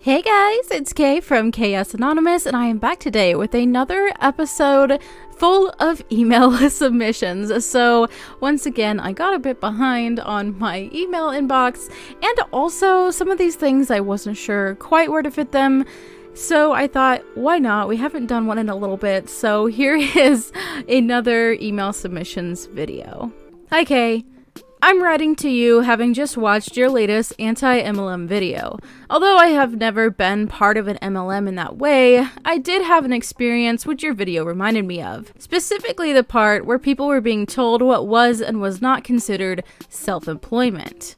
Hey guys, it's Kay from KS Anonymous, and I am back today with another episode full of email submissions. So once again, I got a bit behind on my email inbox, and also some of these things I wasn't sure quite where to fit them. So I thought, why not? We haven't done one in a little bit, so here is another email submissions video. Hi Kay. I'm writing to you having just watched your latest anti-MLM video. Although I have never been part of an MLM in that way, I did have an experience which your video reminded me of. Specifically the part where people were being told what was and was not considered self-employment.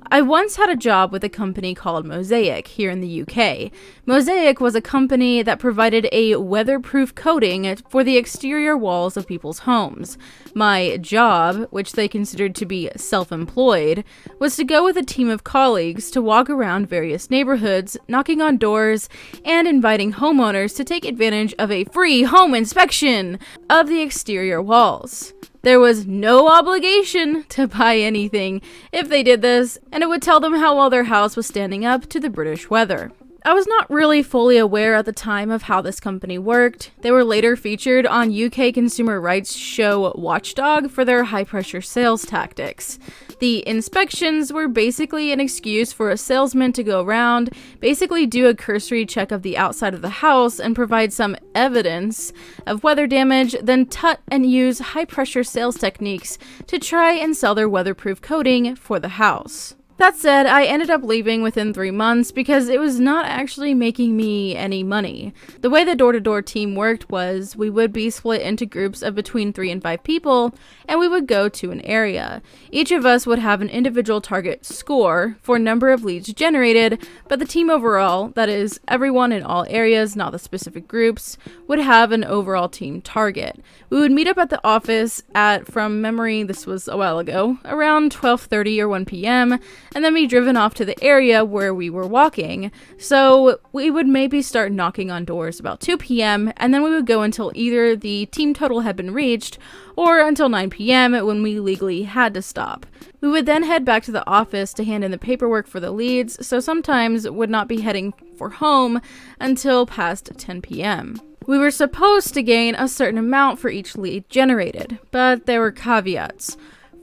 I once had a job with a company called Mosaic here in the UK. Mosaic was a company that provided a weatherproof coating for the exterior walls of people's homes. My job, which they considered to be self-employed, was to go with a team of colleagues to walk around various neighborhoods, knocking on doors, and inviting homeowners to take advantage of a free home inspection of the exterior walls. There was no obligation to buy anything if they did this, and it would tell them how well their house was standing up to the British weather. I was not really fully aware at the time of how this company worked. They were later featured on UK consumer rights show Watchdog for their high-pressure sales tactics. The inspections were basically an excuse for a salesman to go around, basically do a cursory check of the outside of the house and provide some evidence of weather damage, then tut and use high-pressure sales techniques to try and sell their weatherproof coating for the house. That said, I ended up leaving within 3 months because it was not actually making me any money. The way the door-to-door team worked was we would be split into groups of between 3 and 5 people, and we would go to an area. Each of us would have an individual target score for number of leads generated, but the team overall, that is, everyone in all areas, not the specific groups, would have an overall team target. We would meet up at the office at, from memory, this was a while ago, around 12:30 or 1 p.m., and then be driven off to the area where we were walking. So we would maybe start knocking on doors about 2 p.m. and then we would go until either the team total had been reached or until 9 p.m. when we legally had to stop. We would then head back to the office to hand in the paperwork for the leads, so sometimes would not be heading for home until past 10 p.m. We were supposed to gain a certain amount for each lead generated, but there were caveats.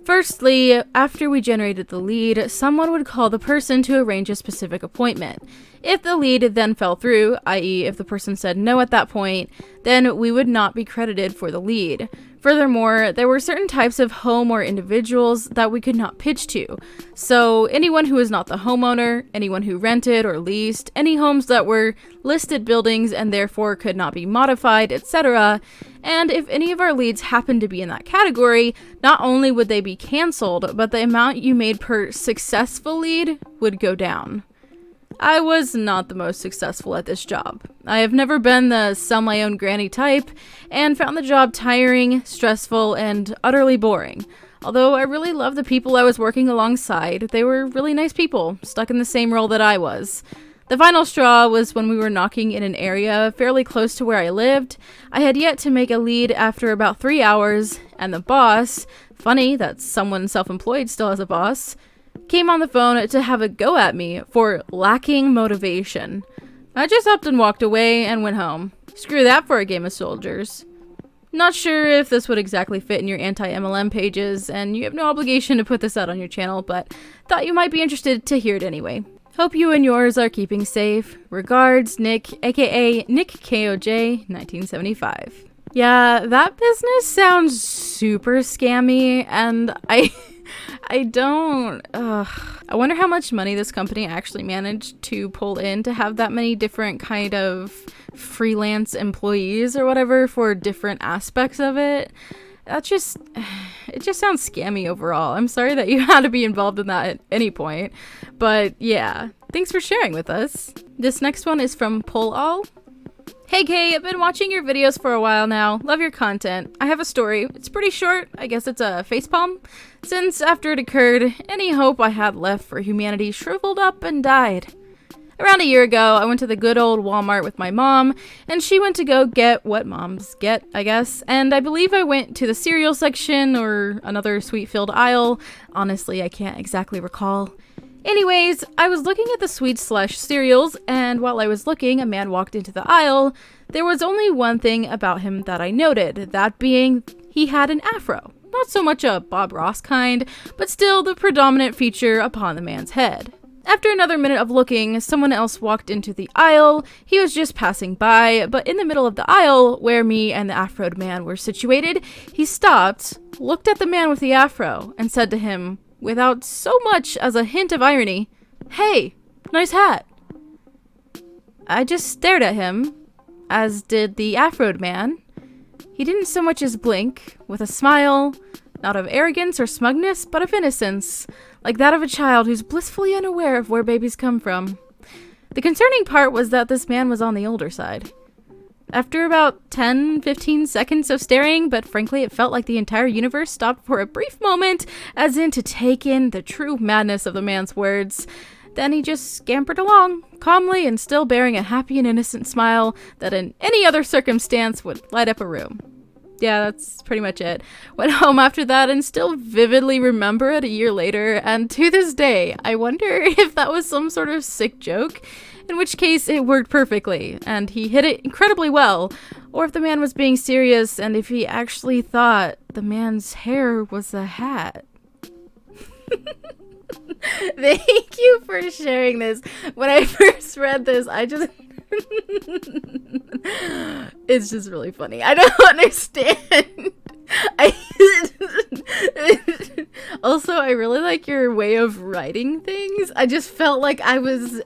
Firstly, after we generated the lead, someone would call the person to arrange a specific appointment. If the lead then fell through, i.e. if the person said no at that point, then we would not be credited for the lead. Furthermore, there were certain types of home or individuals that we could not pitch to. So anyone who was not the homeowner, anyone who rented or leased, any homes that were listed buildings and therefore could not be modified, etc. And if any of our leads happened to be in that category, not only would they be canceled, but the amount you made per successful lead would go down. I was not the most successful at this job. I have never been the sell my own granny type, and found the job tiring, stressful, and utterly boring. Although I really loved the people I was working alongside, they were really nice people, stuck in the same role that I was. The final straw was when we were knocking in an area fairly close to where I lived. I had yet to make a lead after about 3 hours, and the boss, funny that someone self-employed still has a boss, came on the phone to have a go at me for lacking motivation. I just upped and walked away and went home. Screw that for a game of soldiers. Not sure if this would exactly fit in your anti-MLM pages, and you have no obligation to put this out on your channel, but thought you might be interested to hear it anyway. Hope you and yours are keeping safe. Regards, Nick, aka Nick KOJ, 1975. Yeah, that business sounds super scammy, and I wonder how much money this company actually managed to pull in to have that many different kind of freelance employees or whatever for different aspects of it. It just sounds scammy overall. I'm sorry that you had to be involved in that at any point, but yeah, thanks for sharing with us. This next one is from Pull. Hey Kay, I've been watching your videos for a while now. Love your content. I have a story. It's pretty short. I guess it's a facepalm. Since after it occurred, any hope I had left for humanity shriveled up and died. Around a year ago, I went to the good old Walmart with my mom, and she went to go get what moms get, I guess, and I believe I went to the cereal section or another sweet-filled aisle. Honestly, I can't exactly recall. Anyways, I was looking at the sweets/cereals, and while I was looking, a man walked into the aisle. There was only one thing about him that I noted, that being he had an afro. Not so much a Bob Ross kind, but still the predominant feature upon the man's head. After another minute of looking, someone else walked into the aisle. He was just passing by, but in the middle of the aisle, where me and the afroed man were situated, he stopped, looked at the man with the afro, and said to him, without so much as a hint of irony, "Hey, nice hat." I just stared at him, as did the afroed man. He didn't so much as blink, with a smile, not of arrogance or smugness, but of innocence, like that of a child who's blissfully unaware of where babies come from. The concerning part was that this man was on the older side. After about 10-15 seconds of staring, but frankly it felt like the entire universe stopped for a brief moment, as in to take in the true madness of the man's words, then he just scampered along, calmly and still bearing a happy and innocent smile that in any other circumstance would light up a room. Yeah, that's pretty much it. Went home after that and still vividly remember it a year later, and to this day, I wonder if that was some sort of sick joke, in which case it worked perfectly, and he hit it incredibly well, or if the man was being serious and if he actually thought the man's hair was a hat. Thank you for sharing this. When I first read this, I just... it's just really funny. I don't understand. Also, I really like your way of writing things. I just felt like I was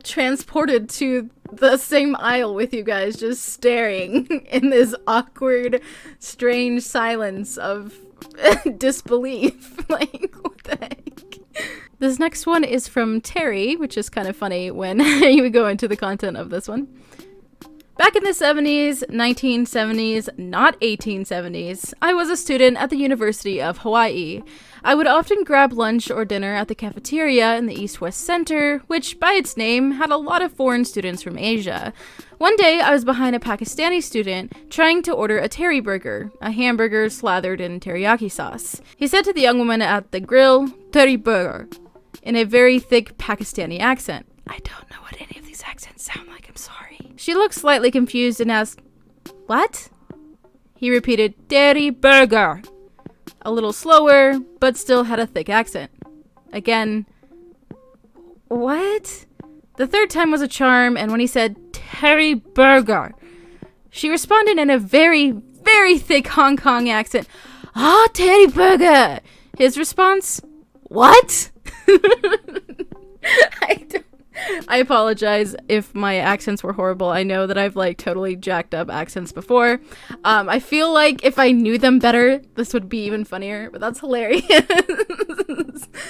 transported to the same aisle with you guys, just staring in this awkward, strange silence of disbelief. Like, what the heck? This next one is from Terry, which is kind of funny when you go into the content of this one. Back in the 70s, 1970s, not 1870s, I was a student at the University of Hawaii. I would often grab lunch or dinner at the cafeteria in the East-West Center, which by its name had a lot of foreign students from Asia. One day, I was behind a Pakistani student trying to order a terry burger, a hamburger slathered in teriyaki sauce. He said to the young woman at the grill, "Terry burger," in a very thick Pakistani accent. I don't know what any of these accents sound like, I'm sorry. She looked slightly confused and asked, "What?" He repeated, "Terry burger," a little slower, but still had a thick accent. Again, "What?" The third time was a charm, and when he said, "Terry burger," she responded in a very, very thick Hong Kong accent, "Ah, Terry burger." His response, "What?" I apologize if my accents were horrible. I know that I've like totally jacked up accents before. I feel like if I knew them better, this would be even funnier, but that's hilarious.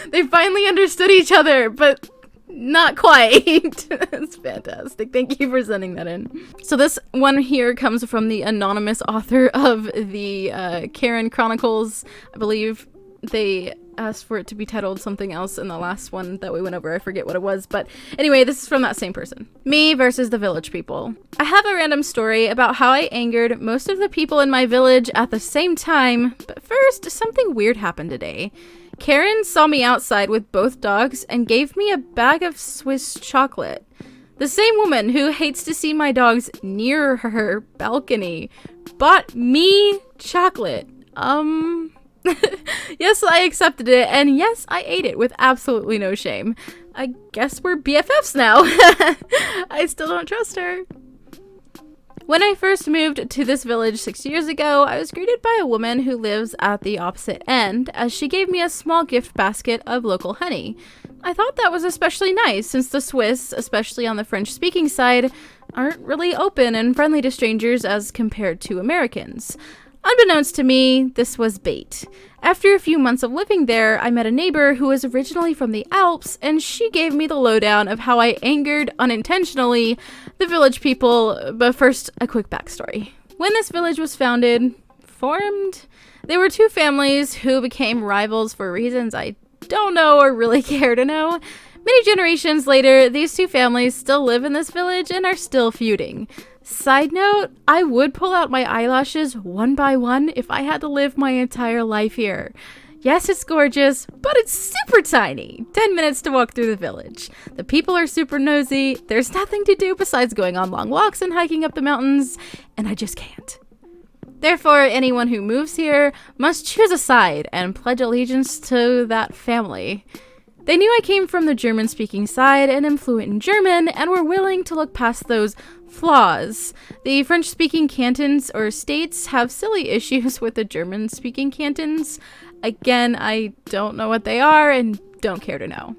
They finally understood each other, but not quite. That's fantastic. Thank you for sending that in. So this one here comes from the anonymous author of the Karen Chronicles. I believe they asked for it to be titled something else in the last one that we went over. I forget what it was, but anyway, this is from that same person. Me versus the village people. I have a random story about how I angered most of the people in my village at the same time, but first, something weird happened today. Karen saw me outside with both dogs and gave me a bag of Swiss chocolate. The same woman who hates to see my dogs near her balcony bought me chocolate. Yes, I accepted it, and yes, I ate it with absolutely no shame. I guess we're BFFs now. I still don't trust her. When I first moved to this village 6 years ago, I was greeted by a woman who lives at the opposite end, as she gave me a small gift basket of local honey. I thought that was especially nice, since the Swiss, especially on the French-speaking side, aren't really open and friendly to strangers as compared to Americans. Unbeknownst to me, this was bait. After a few months of living there, I met a neighbor who was originally from the Alps, and she gave me the lowdown of how I angered, unintentionally, the village people. But first, a quick backstory. When this village was formed, there were two families who became rivals for reasons I don't know or really care to know. Many generations later, these two families still live in this village and are still feuding. Side note, I would pull out my eyelashes one by one if I had to live my entire life here. Yes, it's gorgeous, but it's super tiny. 10 minutes to walk through the village. The people are super nosy. There's nothing to do besides going on long walks and hiking up the mountains, and I just can't. Therefore, anyone who moves here must choose a side and pledge allegiance to that family. They knew I came from the German-speaking side and am fluent in German, and were willing to look past those flaws. The French-speaking cantons or states have silly issues with the German-speaking cantons. Again, I don't know what they are and don't care to know.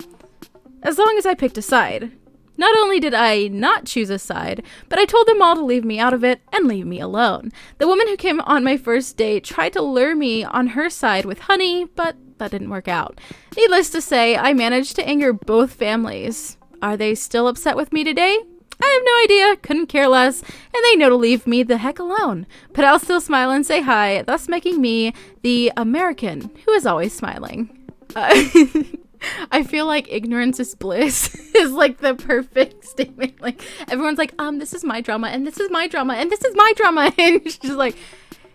As long as I picked a side. Not only did I not choose a side, but I told them all to leave me out of it and leave me alone. The woman who came on my first date tried to lure me on her side with honey, but that didn't work out. Needless to say, I managed to anger both families. Are they still upset with me today? I have no idea, couldn't care less, and they know to leave me the heck alone. But I'll still smile and say hi, thus making me the American who is always smiling. I feel like ignorance is bliss is like the perfect statement. Like everyone's like, this is my drama, and this is my drama, and this is my drama, and she's like,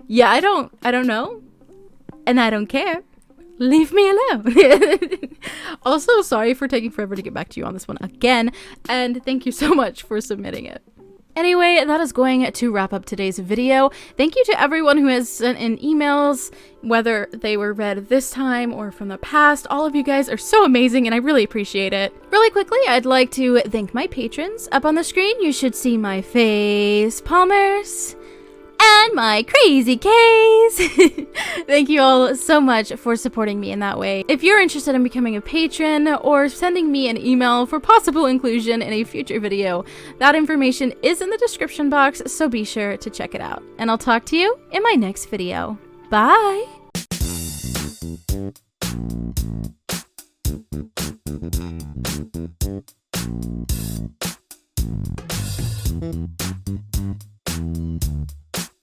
yeah, I don't know, and I don't care. Leave me alone. Also, sorry for taking forever to get back to you on this one again, and thank you so much for submitting it. Anyway, that is going to wrap up today's video. Thank you to everyone who has sent in emails, whether they were read this time or from the past. All of you guys are so amazing, and I really appreciate it. Really quickly, I'd like to thank my patrons. Up on the screen, you should see my face palmers and my crazy K's. Thank you all so much for supporting me in that way. If you're interested in becoming a patron or sending me an email for possible inclusion in a future video, that information is in the description box, so be sure to check it out. And I'll talk to you in my next video. Bye!